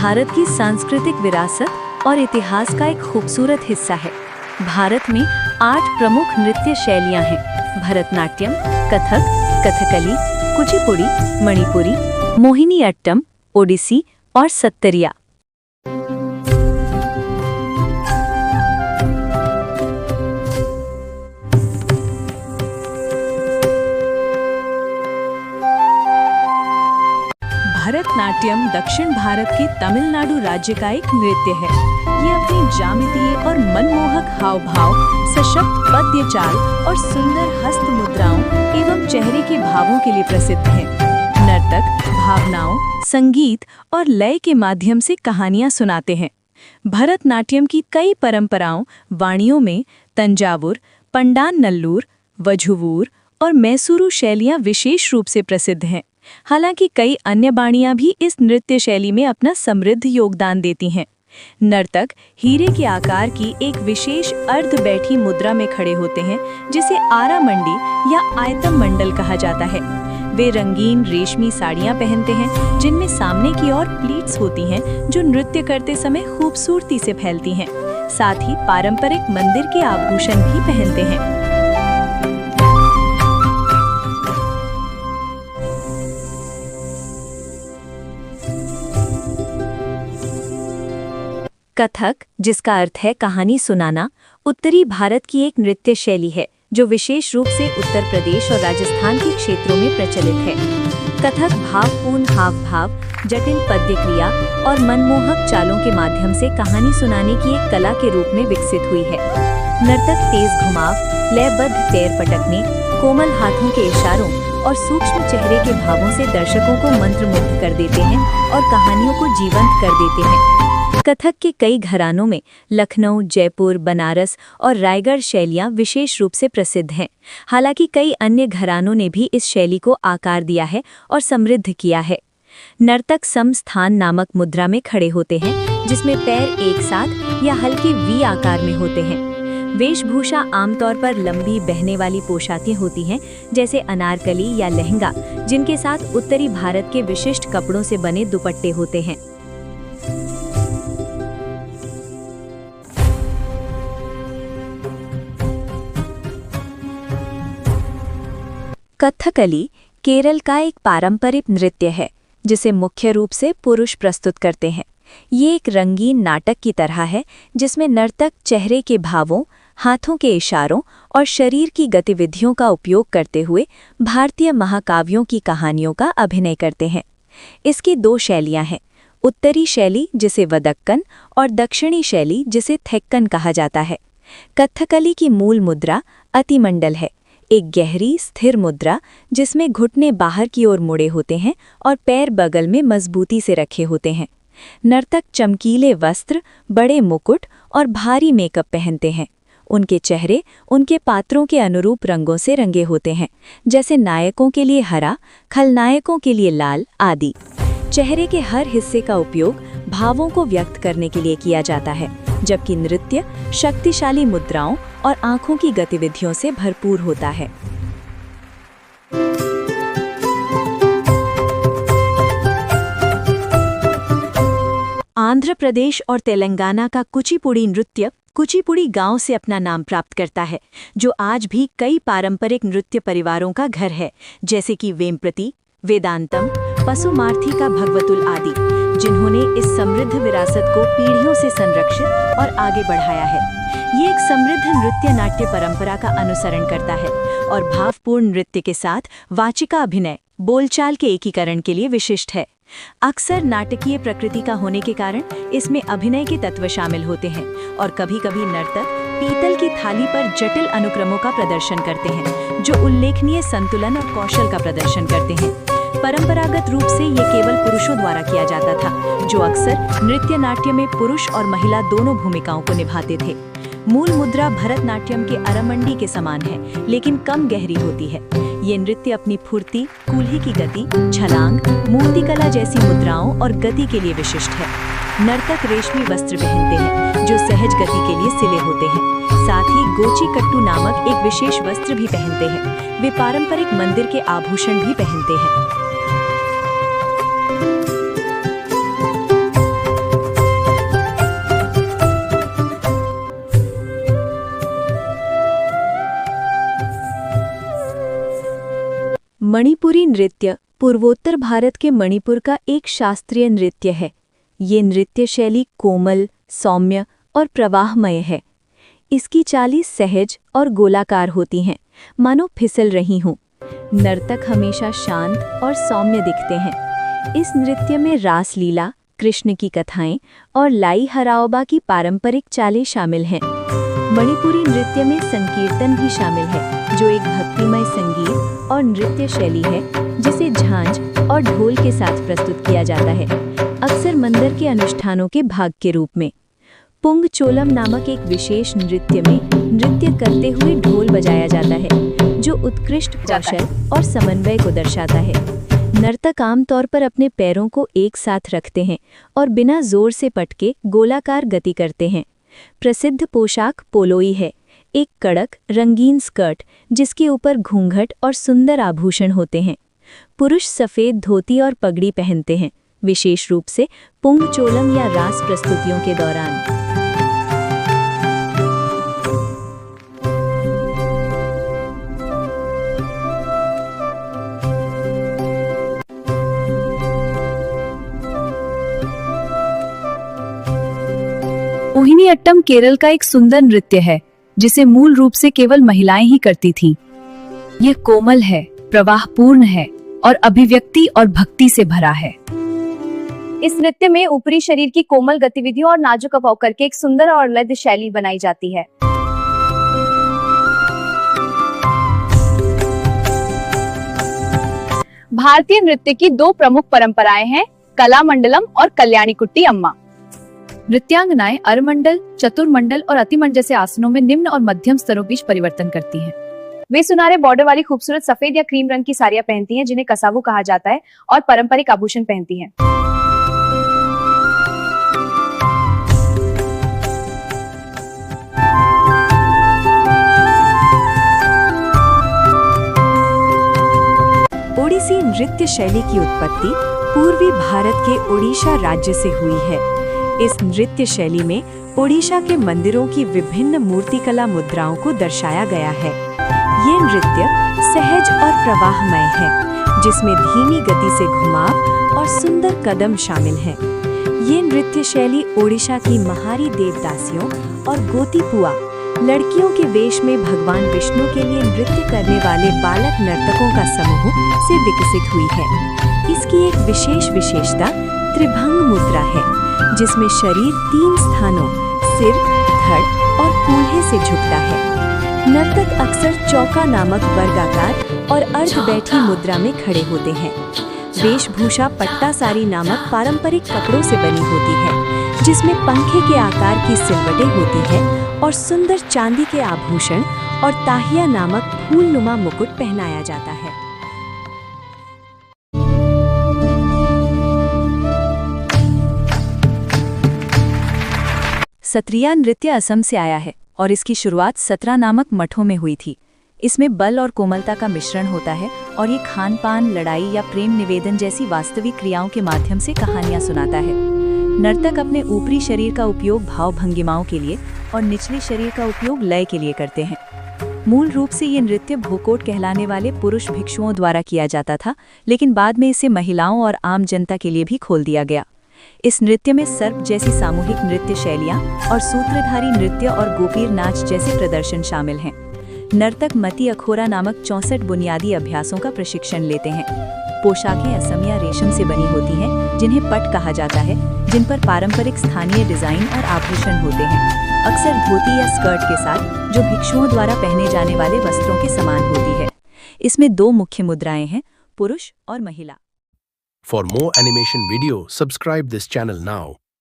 भारत की सांस्कृतिक विरासत और इतिहास का एक खूबसूरत हिस्सा है। भारत में 8 प्रमुख नृत्य शैलियां हैं: भरतनाट्यम, कथक, कथकली, कुचिपुड़ी, मणिपुरी, मोहिनीअट्टम, ओडिसी और सत्तरिया। भरतनाट्यम दक्षिण भारत के तमिलनाडु राज्य का एक नृत्य है। ये अपनी ज्यामितीय और मनमोहक हाव-भाव, सशक्त पद्य चाल और सुंदर हस्त मुद्राओं एवं चेहरे के भावों के लिए प्रसिद्ध है। नर्तक भावनाओं, संगीत और लय के माध्यम से कहानियां सुनाते हैं। भरतनाट्यम की कई परंपराओं वाणियों में तंजावुर, पंडानल्लूर, वझुवूर और मैसूरू शैलियां विशेष रूप से प्रसिद्ध हैं। हालांकि कई अन्य बाणियां भी इस नृत्य शैली में अपना समृद्ध योगदान देती हैं। नर्तक हीरे के आकार की एक विशेष अर्ध बैठी मुद्रा में खड़े होते हैं, जिसे आरामंडी या आयतम मंडल कहा जाता है। वे रंगीन रेशमी साड़ियां पहनते हैं, जिनमें सामने की ओर प्लीट्स होती हैं, जो नृत्य करते समय खूबसूरती से फैलती हैं। साथ ही पारंपरिक मंदिर के आभूषण भी पहनते हैं। कथक, जिसका अर्थ है कहानी सुनाना, उत्तरी भारत की एक नृत्य शैली है जो विशेष रूप से उत्तर प्रदेश और राजस्थान के क्षेत्रों में प्रचलित है। कथक भावपूर्ण हाव-भाव, जटिल पद्य क्रिया और मनमोहक चालों के माध्यम से कहानी सुनाने की एक कला के रूप में विकसित हुई है। नर्तक तेज घुमाव, लयबद्ध पैर पटकने, कोमल हाथों के इशारों और सूक्ष्म चेहरे के भावों से दर्शकों को मंत्रमुग्ध कर देते हैं और कहानियों को जीवंत कर देते हैं। कथक के कई घरानों में लखनऊ, जयपुर, बनारस और रायगढ़ शैलियां विशेष रूप से प्रसिद्ध हैं। हालांकि कई अन्य घरानों ने भी इस शैली को आकार दिया है और समृद्ध किया है। नर्तक समस्थान नामक मुद्रा में खड़े होते हैं, जिसमें पैर एक साथ या हल्के वी आकार में होते हैं। वेशभूषा आमतौर पर लंबी बहने वाली पोशाकें होती हैं, जैसे अनारकली या लहंगा, जिनके साथ उत्तरी भारत के विशिष्ट कपड़ों से बने दुपट्टे होते हैं। कथकली केरल का एक पारंपरिक नृत्य है, जिसे मुख्य रूप से पुरुष प्रस्तुत करते हैं। ये एक रंगीन नाटक की तरह है, जिसमें नर्तक चेहरे के भावों, हाथों के इशारों और शरीर की गतिविधियों का उपयोग करते हुए भारतीय महाकाव्यों की कहानियों का अभिनय करते हैं। इसकी 2 शैलियां हैं: उत्तरी शैली, जिसे वदक्कन, और दक्षिणी शैली, जिसे थेक्कन कहा जाता है। कथकली की मूल मुद्रा अतिमंडल है, एक गहरी स्थिर मुद्रा जिसमें घुटने बाहर की ओर मुड़े होते हैं और पैर बगल में मजबूती से रखे होते हैं। नर्तक चमकीले वस्त्र, बड़े मुकुट और भारी मेकअप पहनते हैं। उनके चेहरे उनके पात्रों के अनुरूप रंगों से रंगे होते हैं, जैसे नायकों के लिए हरा, खलनायकों के लिए लाल आदि। चेहरे के हर हिस्से का उपयोग भावों को व्यक्त करने के लिए किया जाता है, जबकि नृत्य शक्तिशाली मुद्राओं और आंखों की गतिविधियों से भरपूर होता है। आंध्र प्रदेश और तेलंगाना का कुचिपुड़ी नृत्य कुचिपुड़ी गांव से अपना नाम प्राप्त करता है, जो आज भी कई पारंपरिक नृत्य परिवारों का घर है, जैसे कि वेम्प्रति, वेदांतम, पसुमार्थी का भगवतुल आदि, जिन्होंने इस समृद्ध विरासत को पीढ़ियों से संरक्षित और आगे बढ़ाया है। ये एक समृद्ध नृत्य नाट्य परंपरा का अनुसरण करता है और भावपूर्ण नृत्य के साथ वाचिका अभिनय, बोलचाल के एकीकरण के लिए विशिष्ट है। अक्सर नाटकीय प्रकृति का होने के कारण इसमें अभिनय के तत्व शामिल होते हैं और कभी-कभी नर्तक पीतल की थाली पर जटिल अनुक्रमों का प्रदर्शन करते हैं, जो उल्लेखनीय संतुलन और कौशल का प्रदर्शन करते हैं। परंपरागत रूप से ये केवल पुरुषों द्वारा किया जाता था, जो अक्सर नृत्य नाट्य में पुरुष और महिला दोनों भूमिकाओं को निभाते थे। मूल मुद्रा भरतनाट्यम के अरमंडी के समान है, लेकिन कम गहरी होती है। ये नृत्य अपनी फुर्ती, कूल्हे की गति, छलांग, मूर्तिकला जैसी मुद्राओं और गति के लिए विशिष्ट है। नर्तक रेशमी वस्त्र पहनते हैं, जो सहज गति के लिए सिले होते हैं। साथ ही गोची कट्टू नामक एक विशेष वस्त्र भी पहनते हैं। वे पारंपरिक मंदिर के आभूषण भी पहनते हैं। मणिपुरी नृत्य पूर्वोत्तर भारत के मणिपुर का एक शास्त्रीय नृत्य है। ये नृत्य शैली कोमल, सौम्य और प्रवाहमय है। इसकी चालें सहज और गोलाकार होती हैं, मानो फिसल रही हों। नर्तक हमेशा शांत और सौम्य दिखते हैं। इस नृत्य में रासलीला, कृष्ण की कथाएं और लाई हराओबा की पारंपरिक चालें शामिल हैं। मणिपुरी नृत्य में संकीर्तन भी शामिल है, जो एक भक्तिमय संगीत और नृत्य शैली है जिसे झांझ और ढोल के साथ प्रस्तुत किया जाता है, अक्सर मंदिर के अनुष्ठानों के भाग के रूप में। पुंग चोलम नामक एक विशेष नृत्य में नृत्य करते हुए ढोल बजाया जाता है, जो उत्कृष्ट कौशल और समन्वय को दर्शाता है। नर्तक आमतौर पर अपने पैरों को एक साथ रखते हैं और बिना जोर से पटके गोलाकार गति करते हैं। प्रसिद्ध पोशाक पोलोई है, एक कड़क रंगीन स्कर्ट जिसके ऊपर घूंघट और सुंदर आभूषण होते हैं। पुरुष सफ़ेद धोती और पगड़ी पहनते हैं, विशेष रूप से पुंग चोलम या रास प्रस्तुतियों के दौरान। मोहिनी अट्टम केरल का एक सुंदर नृत्य है जिसे मूल रूप से केवल महिलाएं ही करती थीं। यह कोमल है, प्रवाहपूर्ण है और अभिव्यक्ति और भक्ति से भरा है। इस नृत्य में ऊपरी शरीर की कोमल गतिविधियों और नाजुक अभाव करके एक सुंदर और लय शैली बनाई जाती है। भारतीय नृत्य की दो प्रमुख परंपराएं हैं, कला मंडलम और कल्याणी कुट्टी अम्मा। नृत्यांगनाएं अरमंडल, चतुर्मंडल और अतिमंडल जैसे आसनों में निम्न और मध्यम स्तरों बीच परिवर्तन करती हैं। वे सुनहरे बॉर्डर वाली खूबसूरत सफेद या क्रीम रंग की साड़ियां पहनती हैं, जिन्हें कसावू कहा जाता है, और पारंपरिक आभूषण पहनती हैं। ओडिसी नृत्य शैली की उत्पत्ति पूर्वी भारत के ओडिशा राज्य से हुई है। इस नृत्य शैली में ओडिशा के मंदिरों की विभिन्न मूर्तिकला मुद्राओं को दर्शाया गया है। ये नृत्य सहज और प्रवाहमय है, जिसमें धीमी गति से घुमाव और सुंदर कदम शामिल हैं। ये नृत्य शैली ओडिशा की महारी देवदासियों और गोतीपुआ लड़कियों के वेश में भगवान विष्णु के लिए नृत्य करने वाले बालक नर्तकों का समूह से विकसित हुई है। इसकी एक विशेष विशेषता त्रिभंग मुद्रा है, जिसमें शरीर 3 स्थानों सिर, धड़ और कूल्हे से झुकता है। नर्तक अक्सर चौका नामक वर्गाकार और अर्ध बैठी मुद्रा में खड़े होते हैं। वेशभूषा पट्टा सारी नामक पारंपरिक कपड़ों से बनी होती है, जिसमें पंखे के आकार की सिलवटें होती है और सुंदर चांदी के आभूषण और ताहिया नामक फूलनुमा मुकुट पहनाया जाता है। सत्रिया नृत्य असम से आया है और इसकी शुरुआत 17 नामक मठों में हुई थी। इसमें बल और कोमलता का मिश्रण होता है और ये खान पान, लड़ाई या प्रेम निवेदन जैसी वास्तविक क्रियाओं के माध्यम से कहानियां सुनाता है। नर्तक अपने ऊपरी शरीर का उपयोग भाव भंगिमाओं के लिए और निचले शरीर का उपयोग लय के लिए करते हैं। मूल रूप से ये नृत्य भोकोट कहलाने वाले पुरुष भिक्षुओं द्वारा किया जाता था, लेकिन बाद में इसे महिलाओं और आम जनता के लिए भी खोल दिया गया। इस नृत्य में सर्प जैसी सामूहिक नृत्य शैलियां और सूत्रधारी नृत्य और गोपीर नाच जैसे प्रदर्शन शामिल हैं। नर्तक मती अखोरा नामक 64 बुनियादी अभ्यासों का प्रशिक्षण लेते हैं। पोशाकें असमिया रेशम से बनी होती हैं, जिन्हें पट कहा जाता है, जिन पर पारंपरिक स्थानीय डिजाइन और आभूषण होते हैं, अक्सर धोती या स्कर्ट के साथ, जो भिक्षुओं द्वारा पहने जाने वाले वस्त्रों के समान होती है। इसमें 2 मुख्य मुद्राएं हैं, पुरुष और महिला। For more animation video, subscribe this channel now.